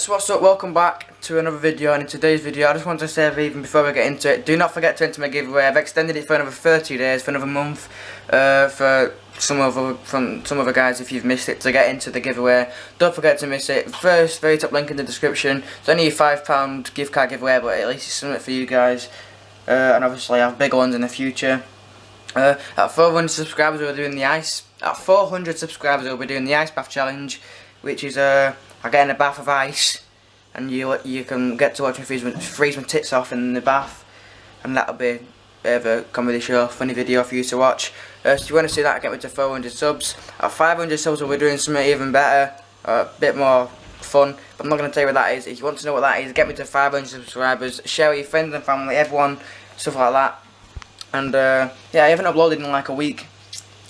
So what's up, welcome back to another video, and in today's video I just want to say, even before we get into it, do not forget to enter my giveaway. I've extended it for another 30 days, for another month, for some other guys if you've missed it, to get into the giveaway. Don't forget to miss it. First, very top link in the description. It's only a £5 gift card giveaway, but at least it's something for you guys, and obviously I have bigger ones in the future. At 400 subscribers we're doing the ice. At 400 subscribers we'll be doing the ice bath challenge, which is I get in a bath of ice, and you can get to watch me freeze my tits off in the bath, and that'll be a bit of a comedy show, funny video for you to watch. So if you want to see that, get me to 400 subs. At 500 subs we'll be doing something even better, a bit more fun. But I'm not going to tell you what that is. If you want to know what that is, get me to 500 subscribers, share with your friends and family, everyone, stuff like that. And yeah, I haven't uploaded in like a week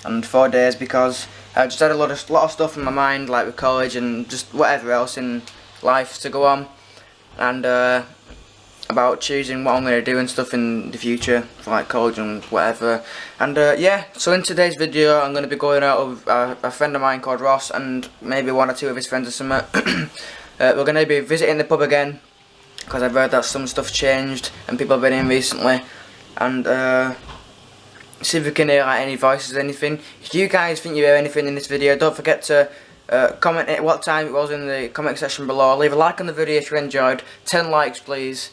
and 4 days because I just had a lot of stuff in my mind, like with college and just whatever else in life to go on, and about choosing what I'm going to do and stuff in the future for like college and whatever. And yeah, so in today's video I'm going to be going out with a friend of mine called Ross, and maybe one or two of his friends or something. We're going to be visiting the pub again because I've heard that some stuff changed and people have been in recently, and see if we can hear like any voices or anything. If you guys think you hear anything in this video, don't forget to comment at what time it was in the comment section below. Leave a like on the video if you enjoyed. 10 likes please.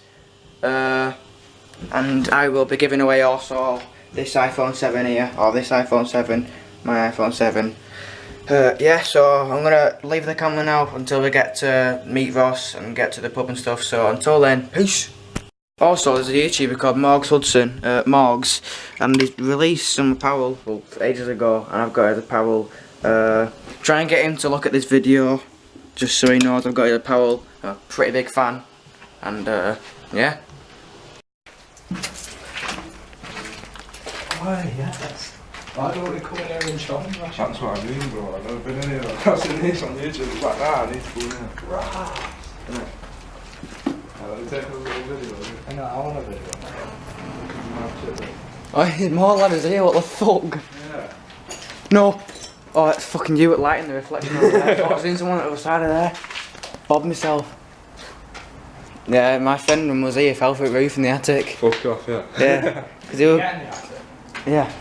And I will be giving away also this iPhone 7 here, or this iPhone 7, my iPhone 7. Yeah, so I'm gonna leave the camera now until we get to meet Ross and get to the pub and stuff. So until then, peace. Also, there's a YouTuber called Morgs Hudson, Morgs, and he's released some apparel ages ago, and I've got his apparel. Try and get him to look at this video, just so he knows I've got his apparel. I'm a pretty big fan, and yeah. Why, yes. Why don't we come in here and show them? That's what I mean, bro. I've never been in here. I've seen this on YouTube. It's like, nah, I need to go in here. Right. Innit? Let me take a little video. I know, I want a video. Oh, there's more ladders here, what the fuck? Yeah. No! Oh, it's fucking you at lighting the reflection over there. I thought I was seeing someone at the other side of there. Bob myself. Yeah, my friend was here, fell through the roof in the attic. Fuck off, yeah. Yeah. Cause he was, Get in the attic. yeah.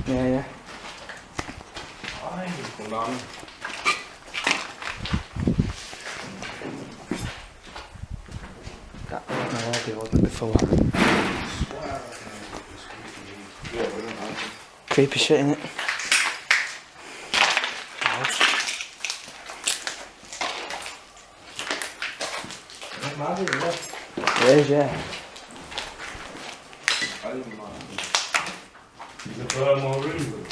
Yeah, yeah. Come down. That was my audio, wasn't it, before? Yeah, we don't have Creepy shit, innit? It is, yeah. I didn't mind. Is it for more room?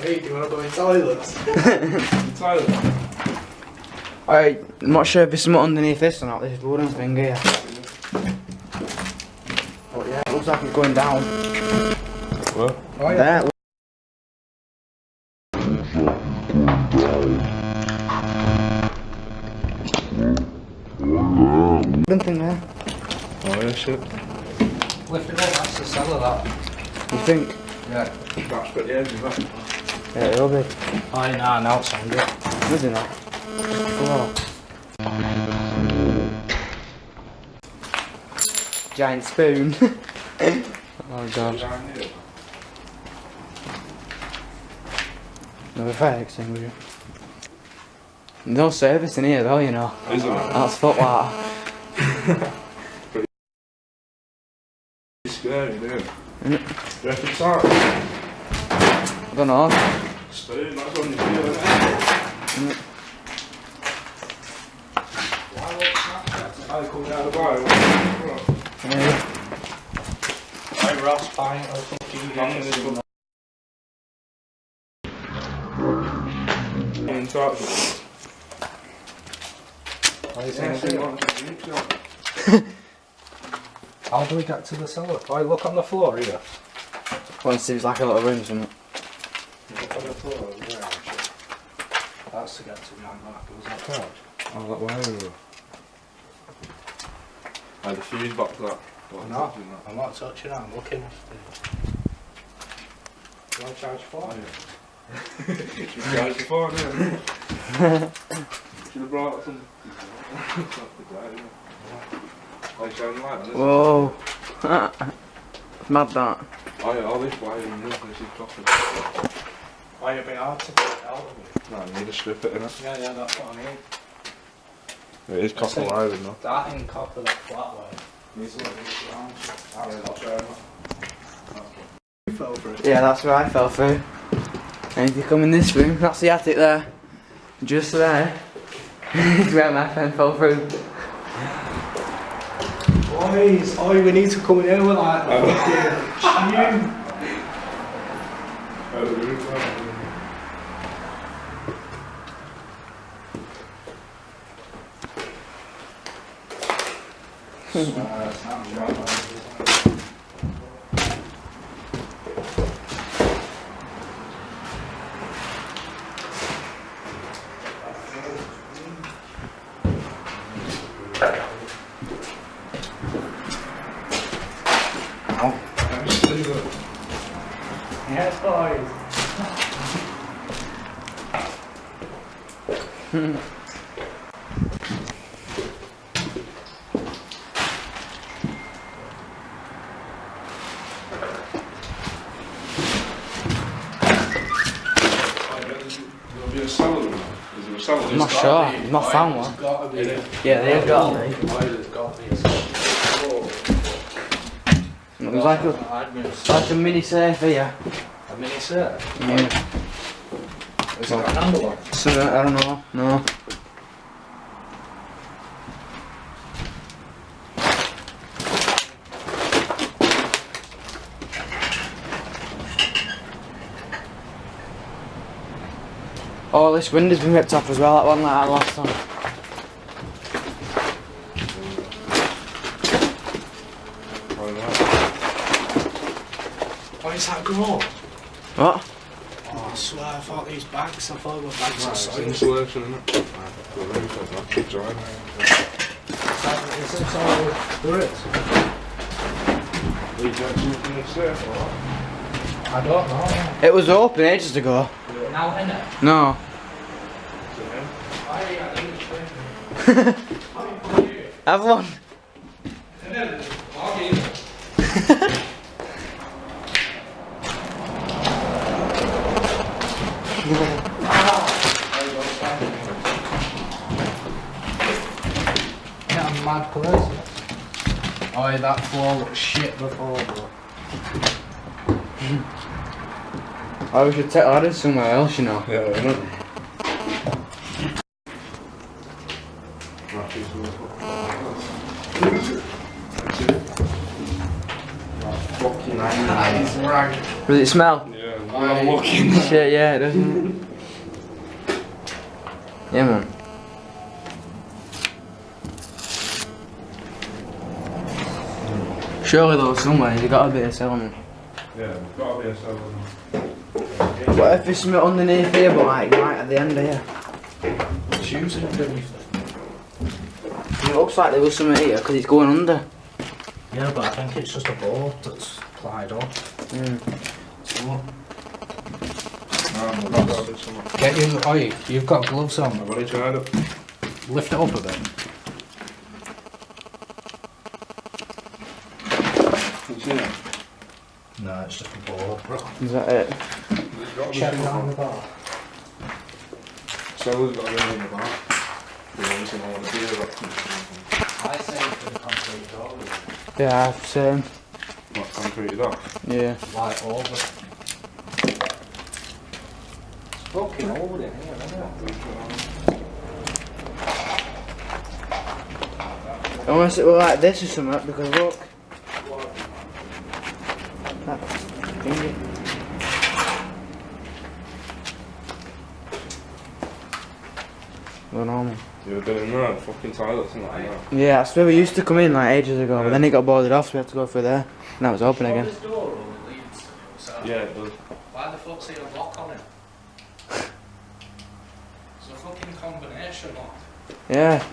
Hey, do you want to go in toilets? The toilet? I'm not sure if there's something underneath this or not, this wooden thing here. But yeah, it looks like it's going down. What? Oh, yeah. There. Wooden thing there. Oh, yeah, shit. Lift it up, that's the cellar, that. You think? Yeah. That's pretty heavy, that. Yeah, it'll be. Oh, yeah, now it's on good. Is it not? Floor. Giant spoon. Oh god. Down here. No fire extinguisher. No service in here though, you know. Isn't it? That's footwater. It's scary, isn't it? Isn't it? Do you reckon it's hard? I don't know. Spoon, that's on your feel, isn't it? I come down the bar. Yeah. Hey, Ross, pint or fucking games. In touch. What do you think? How do we get to the cellar? Oh, look on the floor here. Want to see if it's like a little room or something. Look on the floor, yeah, actually. That's to get to behind that. Was that couch? Oh, that wire. Oh, the fuse box, that. No, I'm not touching it, I'm looking. Do you want to charge for? Oh, yeah. You guys are fine, yeah. Should have brought some. Like shining light on this. Whoa. It's mad that. Oh yeah, all this wire and this is copper. Why it'd be hard to get it out of it? No, you need to strip it, innit? Yeah, that's what I need. It is copper wire, isn't it? That ain't copper, that flat wire. Needs a little bit around. That's copper. You fell for it. Yeah, that's where I fell through. And if you come in this room, that's the attic there. Just there. Is where my friend fell through. Boys, we need to come in here with like the fucking tune. Yes, boys. I'm not sure. I've not found one. Yeah, they've got me. It was like a mini safe here. A mini set? Yeah. Is it a handle on? So, I don't know. No. Oh, this window's been ripped off as well. That one like that last time. Oh, is that grown? What? Oh, I swear I thought these bags, I thought they were bags of It's soil. insulation, isn't it? The room says that should join. Is this all there is? Are you getting something to say? I don't know. It was open ages ago. Now in it? No. Have one. Yeah, I'm mad close. Oh, yeah, that floor looks shit before, bro. Oh, we should take that in somewhere else, you know. Yeah, isn't it? Right. Does it smell? Yeah, I'm looking. Shit, yeah, it doesn't. Yeah, man. Surely though, somewhere, you got a bit of selling. Yeah, there's got to be a cell. What if it's something underneath here, but like right at the end here? Shoes underneath it. It looks like there was something here because it's going under. Yeah, but I think it's just a board that's plied up. So, get you, you've got gloves on. I've already tried it. Lift it up a bit. Can you see it? No, it's just a board, bro. Is that it? There's got to be Check something. down the bar. Cellar's got to be in the back. The only thing I want to do is that. I say for the concrete door, Yeah, same. Not concreted off. Yeah. light over. It's fucking old in here, isn't it? Unless it were like this or something, because look. That thingy. Well, normal. You ever been in there? Fucking toilets and like that. Yeah, that's where we used to come in like ages ago, but then it got boarded off, so we had to go through there. And that was open again. This door only leads to the other side. Yeah, it does. Why the fuck's there a lock on it? It's a fucking combination lock. Yeah.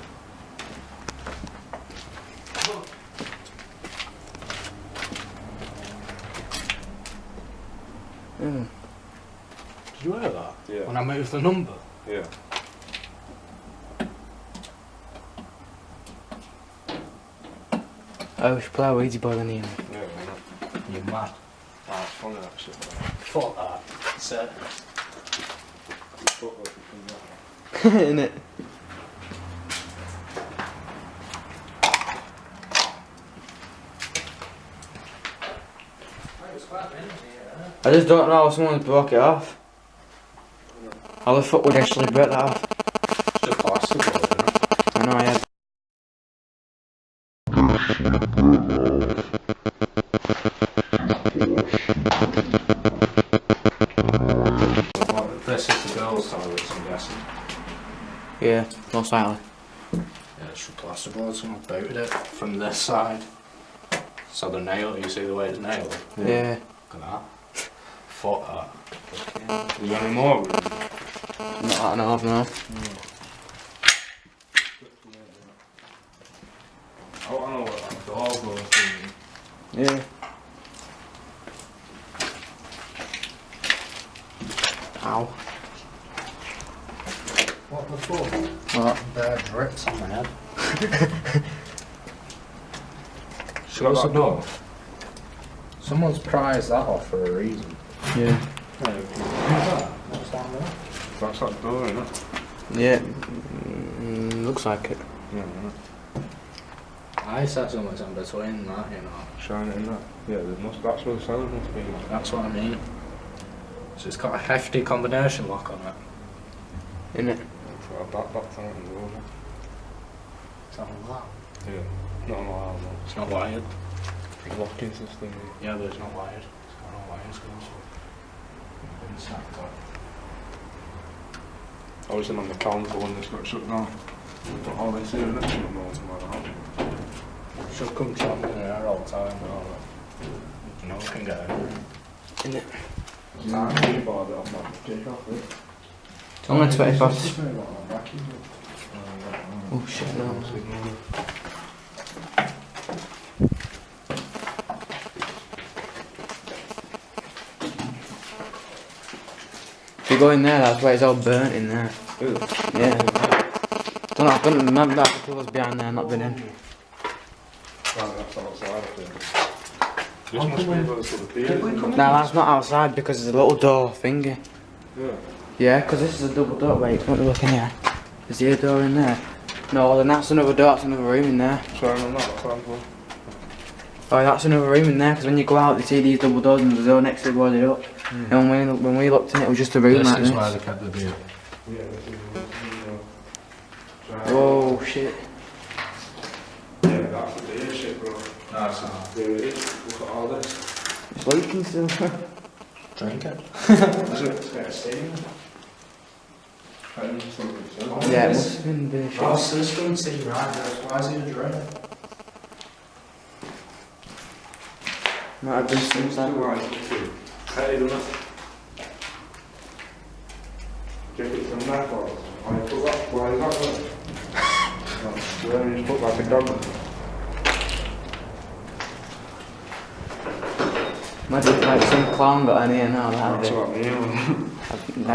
You hear that? Yeah. When I moved the number? Yeah. Oh, we should play a Ouija board in here. Yeah, why not? You're mad. Ah, it's funny actually. Fuck that. So, Fuck what you can Innit? I just don't know how someone broke it off. How the fuck would I actually break that off? it's just plastic, isn't it? I know I had. Well, this is the girls' toilet, I'm guessing. Yeah, most likely. Yeah, it's just plasterboard, someone booted it from this side. So the nail, you see the way it's nailed? Yeah. Look at that. Fuck that. Is there any more? Not that I know of, no. I don't know what that dog was doing. Yeah. Ow. What the fuck? What? There are drips on my head. Show us a door. Someone's prized that off for a reason. Yeah. What's down there? That's that door, isn't it? Yeah. Looks like it. Yeah, I said something's in between that, you know. shine it in that. Yeah, that's where the cellar must be. That's what I mean. So it's got a hefty combination lock on it. Innit? So I back time and go. Is that on that? Yeah. Not on alarm, no. It's not wired. Locking system. Yeah, but it's not wired. It's got no wires going, so it's been sacked up. I was in on the counter when this got shut down. But all they see is it shut down tomorrow. Should come chopping in there all the time and all that. No one can get in. Innit? Time you bought it off my kick off it. It's only 20 past. Oh Oh shit, no. If you go in there, that's why it's all burnt in there. Yeah. Don't know, I've done remember that the was behind there, not been in. That's outside I think. This must be able to sort of beer. No, that's not outside because there's a little door thingy. Yeah. Yeah, because this is a double door. Wait, let me look in here. Is there a door in there? No, then that's another door, that's another room in there. Sorry, I'm not. That's one. Oh, that's another room in there, because when you go out, you see these double doors and there's a door next to it boarded up. And when we looked in it was just a room This like is this. where they kept the beer. Yeah, this is. Oh shit. Yeah, that's the beer shit, bro. No, it's not. There it is. Look at all this. It's leaking still. Drink it. Is it? It's got a stain. Yeah, it must have been beer shit. Oh, so this doesn't seem right. Why is it a drink? Might have been some like Hey, doesn't it? Check it from that part. Why put that? Why is that there? Where you just put like a dog? might be like some clown got in here now. That's That what I mean. I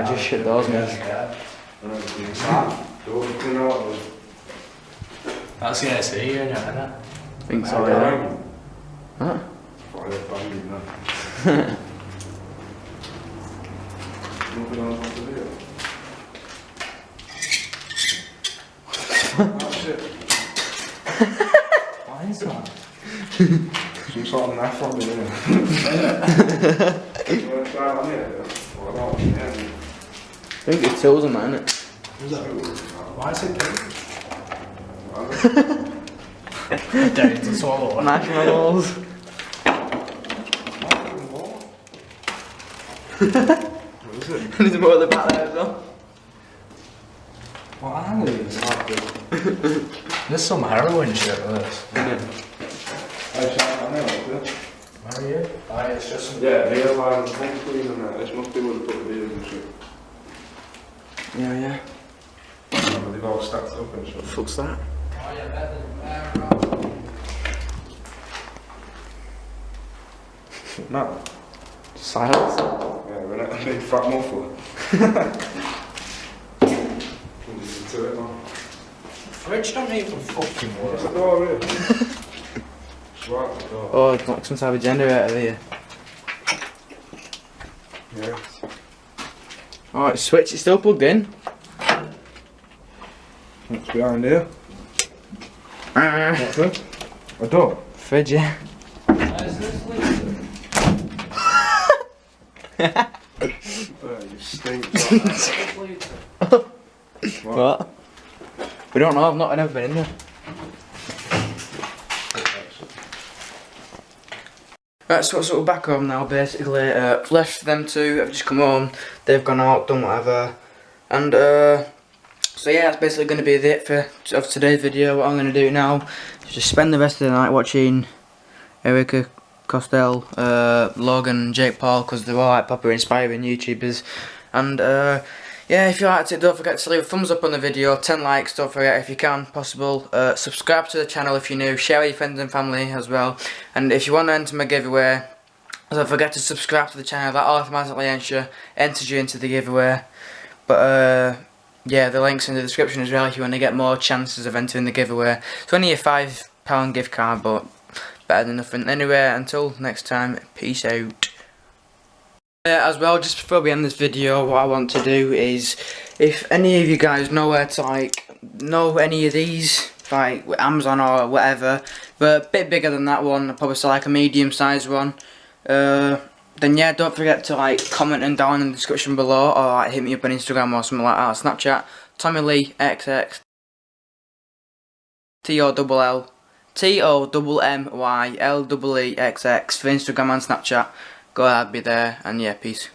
just shit those mate. That's the AC in it, isn't it? I think so, yeah. Huh? Why is that? Some sort of knife on me, isn't it? You want to try it on here? What about? Yeah. I think it's tools in mine, innit? Why is it pink? Daring to swallow it. Marshmallows. What is it? There's more at the back there as well. What are these? There's some heroin shit with this. I shot on there, is it? Where are you? Aye, it's just some... Yeah, the airline pump clean and that. This must be where they put the beers and shit. Yeah, yeah. They've all stacked up and shit. Fuck's that? No. Silence. Yeah, we're not a big fat muffler. Listen to it, man. Fridge don't even fucking work. What's the door here? Right, the door. Oh, it's like some type of generator here. Yeah. Oh, it's switch, it's still plugged in. What's behind here? What's this? A door? Fridge, yeah. Where's this lead? You stink. What? We don't know, I've never been in there. Right, so we're back home now basically. Left them two, I've just come home, they've gone out, done whatever. And so yeah, that's basically going to be it of today's video. What I'm going to do now is just spend the rest of the night watching Erica Costello, Logan and Jake Paul, because they're all like proper inspiring YouTubers. And yeah, if you liked it, don't forget to leave a thumbs up on the video, 10 likes, don't forget if you can, possible. Subscribe to the channel if you're new, share with your friends and family as well. And if you want to enter my giveaway, don't forget to subscribe to the channel, that automatically enters you into the giveaway. But yeah, the link's in the description as well if you want to get more chances of entering the giveaway. It's only a £5 gift card, but better than nothing. Anyway, until next time, peace out. As well, just before we end this video, what I want to do is, if any of you guys know where to know any of these, like Amazon or whatever, but a bit bigger than that one, probably say like a medium sized one, then yeah, don't forget to comment them down in the description below, or hit me up on Instagram or something like that, Snapchat, Tommy Lee XX, TOMMYLEEXX for Instagram and Snapchat. Go ahead, be there, and yeah, peace.